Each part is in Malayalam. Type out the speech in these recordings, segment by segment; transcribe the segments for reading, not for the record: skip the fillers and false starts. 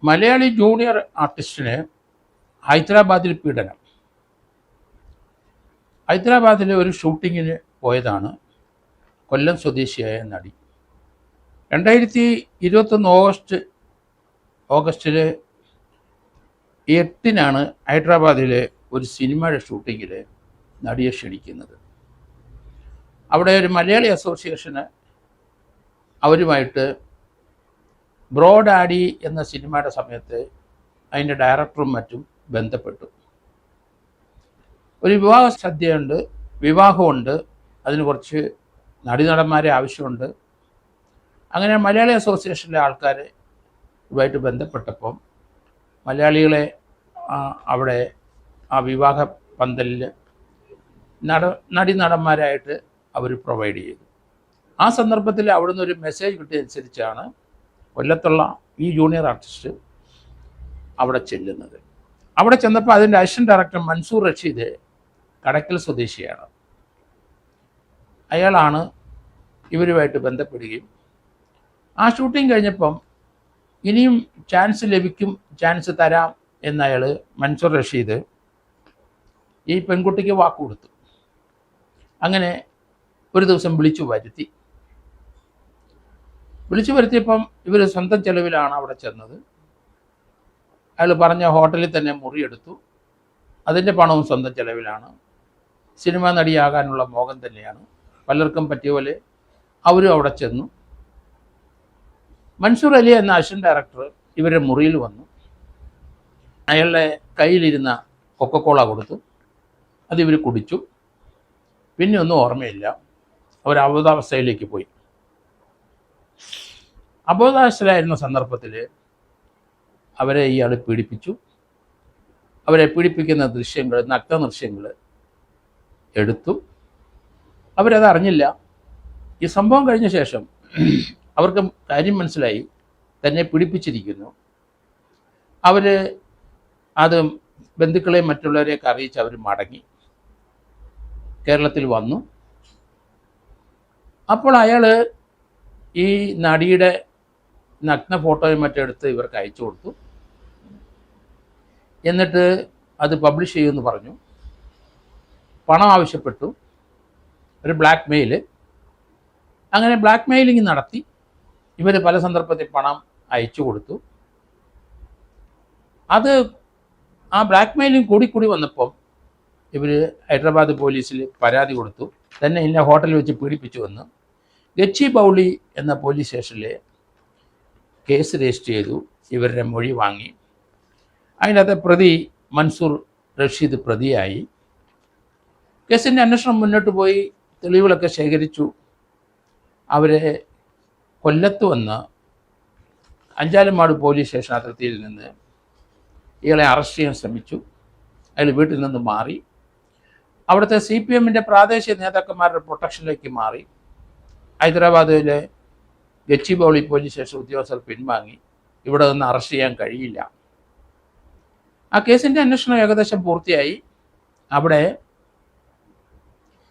മലയാളി ജൂനിയർ ആർട്ടിസ്റ്റിന് ഹൈദരാബാദിൽ പീഡനം. ഹൈദരാബാദിലെ ഒരു ഷൂട്ടിങ്ങിന് പോയതാണ് കൊല്ലം സ്വദേശിയായ നടി. 2021 ഓഗസ്റ്റിൽ 8 ഹൈദരാബാദിലെ ഒരു സിനിമയുടെ ഷൂട്ടിങ്ങിൽ നടിയെ ക്ഷണിക്കുന്നത്. അവിടെ ഒരു മലയാളി അസോസിയേഷന് അവരുമായിട്ട് ബ്രോ ഡാഡി എന്ന സിനിമയുടെ സമയത്ത് അതിൻ്റെ ഡയറക്ടറും മറ്റും ബന്ധപ്പെട്ടു. ഒരു വിവാഹ സദ്യയുണ്ട്, വിവാഹമുണ്ട്, അതിന് കുറച്ച് നടന്മാരെ ആവശ്യമുണ്ട്. അങ്ങനെ മലയാളി അസോസിയേഷനിലെ ആൾക്കാർ ഇതുമായിട്ട് ബന്ധപ്പെട്ടപ്പം മലയാളികളെ അവിടെ ആ വിവാഹ പന്തലിൽ നടന്മാരായിട്ട് അവർ പ്രൊവൈഡ് ചെയ്തു. ആ സന്ദർഭത്തിൽ അവിടുന്ന് ഒരു മെസ്സേജ് കിട്ടിയതനുസരിച്ചാണ് കൊല്ലത്തുള്ള ഈ ജൂനിയർ ആർട്ടിസ്റ്റ് അവിടെ ചെല്ലുന്നത്. അവിടെ ചെന്നപ്പോൾ അതിൻ്റെ അസിസ്റ്റന്റ് ഡയറക്ടർ മൻസൂർ റഷീദ് കടയ്ക്കൽ സ്വദേശിയാണ്. അയാളാണ് ഇവരുമായിട്ട് ബന്ധപ്പെടുകയും ആ ഷൂട്ടിംഗ് കഴിഞ്ഞപ്പം ഇനിയും ചാൻസ് ലഭിക്കും, ചാൻസ് തരാം എന്നയാൾ മൻസൂർ റഷീദ് ഈ പെൺകുട്ടിക്ക് വാക്ക് കൊടുത്തു. അങ്ങനെ ഒരു ദിവസം വിളിച്ചു വരുത്തിയപ്പം ഇവർ സ്വന്തം ചെലവിലാണ് അവിടെ ചെന്നത്. അയാൾ പറഞ്ഞ ഹോട്ടലിൽ തന്നെ മുറിയെടുത്തു. അതിൻ്റെ പണവും സ്വന്തം ചെലവിലാണ്. സിനിമ നടിയാകാനുള്ള മോഹം തന്നെയാണ്. പലർക്കും പറ്റിയ പോലെ അവരും അവിടെ ചെന്നു. മൻസൂർ അലി എന്ന അസിസ്റ്റന്റ് ഡയറക്ടർ ഇവരുടെ മുറിയിൽ വന്നു. അയാളുടെ കയ്യിലിരുന്ന കൊക്കക്കോള കൊടുത്തു. അത് ഇവർ കുടിച്ചു. പിന്നെ ഒന്നും ഓർമ്മയില്ല. അവർ അബോധാവസ്ഥയിലേക്ക് പോയി. അബോധാവസ്ഥയിലായിരുന്ന സന്ദർഭത്തിൽ അവരെ ഇയാൾ പീഡിപ്പിച്ചു. അവരെ പീഡിപ്പിക്കുന്ന ദൃശ്യങ്ങൾ, നഗ്ന ദൃശ്യങ്ങൾ എടുത്തു. അവരത് അറിഞ്ഞില്ല. ഈ സംഭവം കഴിഞ്ഞ ശേഷം അവർക്ക് കാര്യം മനസ്സിലായി, തന്നെ പീഡിപ്പിച്ചിരിക്കുന്നു. അവർ അത് ബന്ധുക്കളെയും മറ്റുള്ളവരെയൊക്കെ അറിയിച്ച് അവർ മടങ്ങി കേരളത്തിൽ വന്നു. അപ്പോൾ അയാൾ ഈ നടിയുടെ നഗ്ന ഫോട്ടോയും മറ്റെടുത്ത് ഇവർക്ക് അയച്ചു കൊടുത്തു. എന്നിട്ട് അത് പബ്ലിഷ് ചെയ്യുമെന്ന് പറഞ്ഞു. പണം ആവശ്യപ്പെട്ടു. ഒരു ബ്ലാക്ക് മെയിൽ. അങ്ങനെ ബ്ലാക്ക് മെയിലിംഗ് നടത്തി. ഇവർ പല സന്ദർഭത്തിൽ പണം അയച്ചു കൊടുത്തു. അത് ആ ബ്ലാക്ക് മെയിലിംഗ് കൂടി വന്നപ്പം ഇവർ ഹൈദരാബാദ് പോലീസിൽ പരാതി കൊടുത്തു. തന്നെ ഇന്ന ഹോട്ടലിൽ വെച്ച് പീഡിപ്പിച്ചുവെന്ന്. ഗച്ചിബൗളി എന്ന പോലീസ് സ്റ്റേഷനിൽ കേസ് രജിസ്റ്റർ ചെയ്തു. ഇവരുടെ മൊഴി വാങ്ങി. അതിനകത്ത് പ്രതി മൻസൂർ റഷീദ് പ്രതിയായി. കേസിൻ്റെ അന്വേഷണം മുന്നോട്ട് പോയി. തെളിവുകളൊക്കെ ശേഖരിച്ചു. അവരെ കൊല്ലത്ത് വന്ന് അഞ്ചാലുമാട് പോലീസ് സ്റ്റേഷൻ അതിർത്തിയിൽ നിന്ന് ഇയാളെ അറസ്റ്റ് ചെയ്യാൻ ശ്രമിച്ചു. അയാൾ വീട്ടിൽ നിന്ന് മാറി. അവിടുത്തെ CPMൻ്റെ പ്രാദേശിക നേതാക്കന്മാരുടെ പ്രൊട്ടക്ഷനിലേക്ക് മാറി. ഹൈദരാബാദിലെ ഗച്ചിബൗളി പോലീസ് സ്റ്റേഷൻ ഉദ്യോഗസ്ഥർ പിൻവാങ്ങി. ഇവിടെ നിന്ന് അറസ്റ്റ് ചെയ്യാൻ കഴിയില്ല. ആ കേസിൻ്റെ അന്വേഷണം ഏകദേശം പൂർത്തിയായി. അവിടെ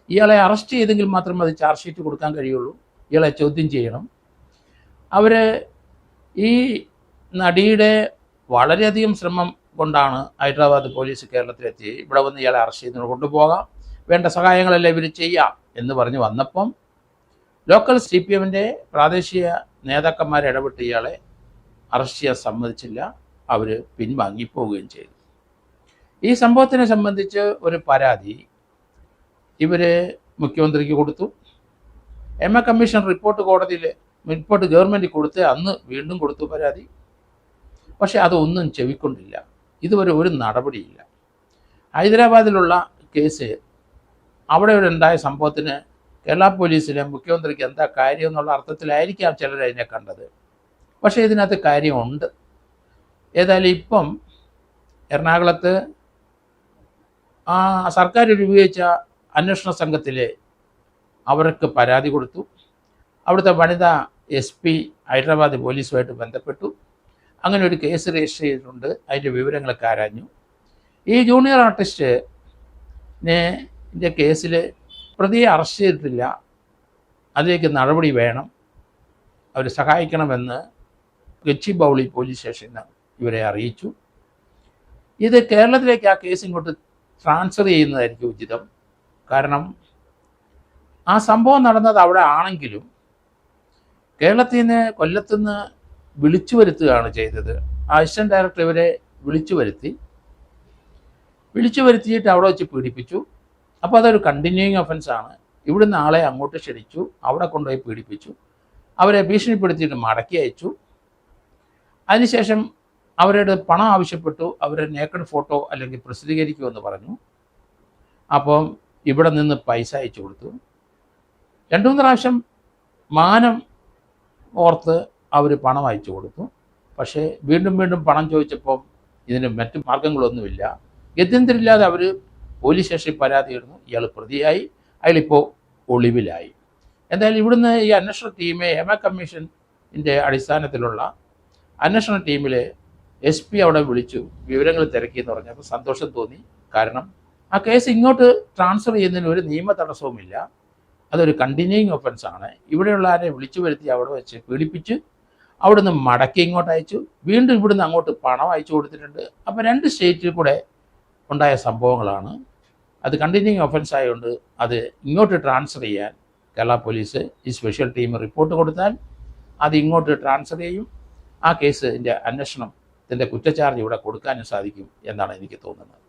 ഇയാളെ അറസ്റ്റ് ചെയ്തെങ്കിൽ മാത്രമേ അത് ചാർജ് ഷീറ്റ് കൊടുക്കാൻ കഴിയുള്ളൂ. ഇയാളെ ചോദ്യം ചെയ്യണം. അവർ ഈ നടിയുടെ വളരെയധികം ശ്രമം കൊണ്ടാണ് ഹൈദരാബാദ് പോലീസ് കേരളത്തിലെത്തി ഇവിടെ വന്ന് ഇയാളെ അറസ്റ്റ് ചെയ്ത് കൊണ്ടുപോകാം, വേണ്ട സഹായങ്ങളെല്ലാം ഇവർ ചെയ്യാം എന്ന് പറഞ്ഞ് വന്നപ്പം ലോക്കൽ CPMൻ്റെ പ്രാദേശിക നേതാക്കന്മാർ ഇടപെട്ട് ഇയാളെ അറസ്റ്റ് ചെയ്യാൻ സമ്മതിച്ചില്ല. അവർ പിൻവാങ്ങിപ്പോവുകയും ചെയ്തു. ഈ സംഭവത്തിനെ സംബന്ധിച്ച് ഒരു പരാതി ഇവർ മുഖ്യമന്ത്രിക്ക് കൊടുത്തു. MA കമ്മീഷൻ റിപ്പോർട്ട് ഗവൺമെൻറ് കൊടുത്ത് അന്ന് വീണ്ടും കൊടുത്തു പരാതി. പക്ഷേ അതൊന്നും ചെവിക്കൊണ്ടില്ല. ഇതുവരെ ഒരു നടപടിയില്ല. ഹൈദരാബാദിലുള്ള കേസ് അവിടെ ഉണ്ടായ സംഭവത്തിന് കേരള പോലീസിലെ മുഖ്യമന്ത്രിക്ക് എന്താ കാര്യം എന്നുള്ള അർത്ഥത്തിലായിരിക്കാം ചിലർ അതിനെ കണ്ടത്. പക്ഷേ ഇതിനകത്ത് കാര്യമുണ്ട്. ഏതായാലും ഇപ്പം എറണാകുളത്ത് സർക്കാർ രൂപീകരിച്ച അന്വേഷണ സംഘത്തിൽ അവർക്ക് പരാതി കൊടുത്തു. അവിടുത്തെ വനിതാ SP ഹൈദരാബാദ് പോലീസുമായിട്ട് ബന്ധപ്പെട്ടു. അങ്ങനെ ഒരു കേസ് രജിസ്റ്റർ ചെയ്തിട്ടുണ്ട്. അതിൻ്റെ വിവരങ്ങളൊക്കെ ആരാഞ്ഞു. ഈ ജൂനിയർ ആർട്ടിസ്റ്റിൻ്റെ കേസിൽ പ്രതിയെ അറസ്റ്റ് ചെയ്തിട്ടില്ല. അതിലേക്ക് നടപടി വേണം, അവർ സഹായിക്കണമെന്ന് ഗച്ചിബൗളി പോലീസ് സ്റ്റേഷനിൽ ഇവരെ അറിയിച്ചു. ഇത് കേരളത്തിലേക്ക് ആ കേസ് ഇങ്ങോട്ട് ട്രാൻസ്ഫർ ചെയ്യുന്നതായിരിക്കും ഉചിതം. കാരണം ആ സംഭവം നടന്നത് അവിടെ ആണെങ്കിലും കേരളത്തിൽ നിന്ന് കൊല്ലത്തുനിന്ന് വിളിച്ചു വരുത്തുകയാണ് ചെയ്തത്. അസിസ്റ്റന്റ് ഡയറക്ടർ ഇവരെ വിളിച്ചു വരുത്തിയിട്ട് അവിടെ വെച്ച് പീഡിപ്പിച്ചു. അപ്പോൾ അതൊരു കണ്ടിന്യൂയിങ് ഒഫൻസാണ്. ഇവിടുന്ന് ആളെ അങ്ങോട്ട് ക്ഷണിച്ചു, അവിടെ കൊണ്ടുപോയി പീഡിപ്പിച്ചു, അവരെ ഭീഷണിപ്പെടുത്തിയിട്ട് മടക്കി അയച്ചു. അതിനുശേഷം അവരുടെ പണം ആവശ്യപ്പെട്ടു. അവരെ നേക്കഡ് ഫോട്ടോ അല്ലെങ്കിൽ പ്രസിദ്ധീകരിക്കുമെന്ന് പറഞ്ഞു. അപ്പം ഇവിടെ നിന്ന് പൈസ അയച്ചു കൊടുത്തു. 2-3 പ്രാവശ്യം മാനം ഓർത്ത് അവർ പണം അയച്ചു കൊടുത്തു. പക്ഷേ വീണ്ടും പണം ചോദിച്ചപ്പോൾ ഇതിന് മറ്റു മാർഗങ്ങളൊന്നുമില്ല. ഗത്യന്തരമില്ലാതെ അവർ പോലീസ് സ്റ്റേഷനിൽ പരാതി ഇടുന്നു. ഇയാൾ പ്രതിയായി, അയാളിപ്പോൾ ഒളിവിലായി. എന്തായാലും ഇവിടുന്ന് ഈ അന്വേഷണ ടീമെ ഹേമ കമ്മീഷൻ്റെ അടിസ്ഥാനത്തിലുള്ള അന്വേഷണ ടീമിൽ SP അവിടെ വിളിച്ചു വിവരങ്ങൾ തിരക്കിയെന്ന് പറഞ്ഞപ്പോൾ സന്തോഷം തോന്നി. കാരണം ആ കേസ് ഇങ്ങോട്ട് ട്രാൻസ്ഫർ ചെയ്യുന്നതിന് ഒരു നിയമ തടസ്സവുമില്ല. അതൊരു കണ്ടിന്യൂയിങ് ഒഫൻസാണ്. ഇവിടെയുള്ള ആരെ വിളിച്ചു വരുത്തി അവിടെ വെച്ച് പീഡിപ്പിച്ച് അവിടുന്ന് മടക്കി ഇങ്ങോട്ട് അയച്ചു. വീണ്ടും ഇവിടുന്ന് അങ്ങോട്ട് പണം അയച്ചു കൊടുത്തിട്ടുണ്ട്. അപ്പോൾ 2 സ്റ്റേറ്റിൽ കൂടെ ഉണ്ടായ സംഭവങ്ങളാണ്. അത് കണ്ടിന്യൂയിങ് ഒഫൻസ് ആയതുകൊണ്ട് അത് ഇങ്ങോട്ട് ട്രാൻസ്ഫർ ചെയ്യാൻ കേരള പോലീസ് ഈ സ്പെഷ്യൽ ടീം റിപ്പോർട്ട് കൊടുത്താൽ അത് ഇങ്ങോട്ട് ട്രാൻസ്ഫർ ചെയ്യും. ആ കേസിൻ്റെ അന്വേഷണത്തിൻ്റെ കുറ്റച്ചാർജ് ഇവിടെ കൊടുക്കാനും സാധിക്കും എന്നാണ് എനിക്ക് തോന്നുന്നത്.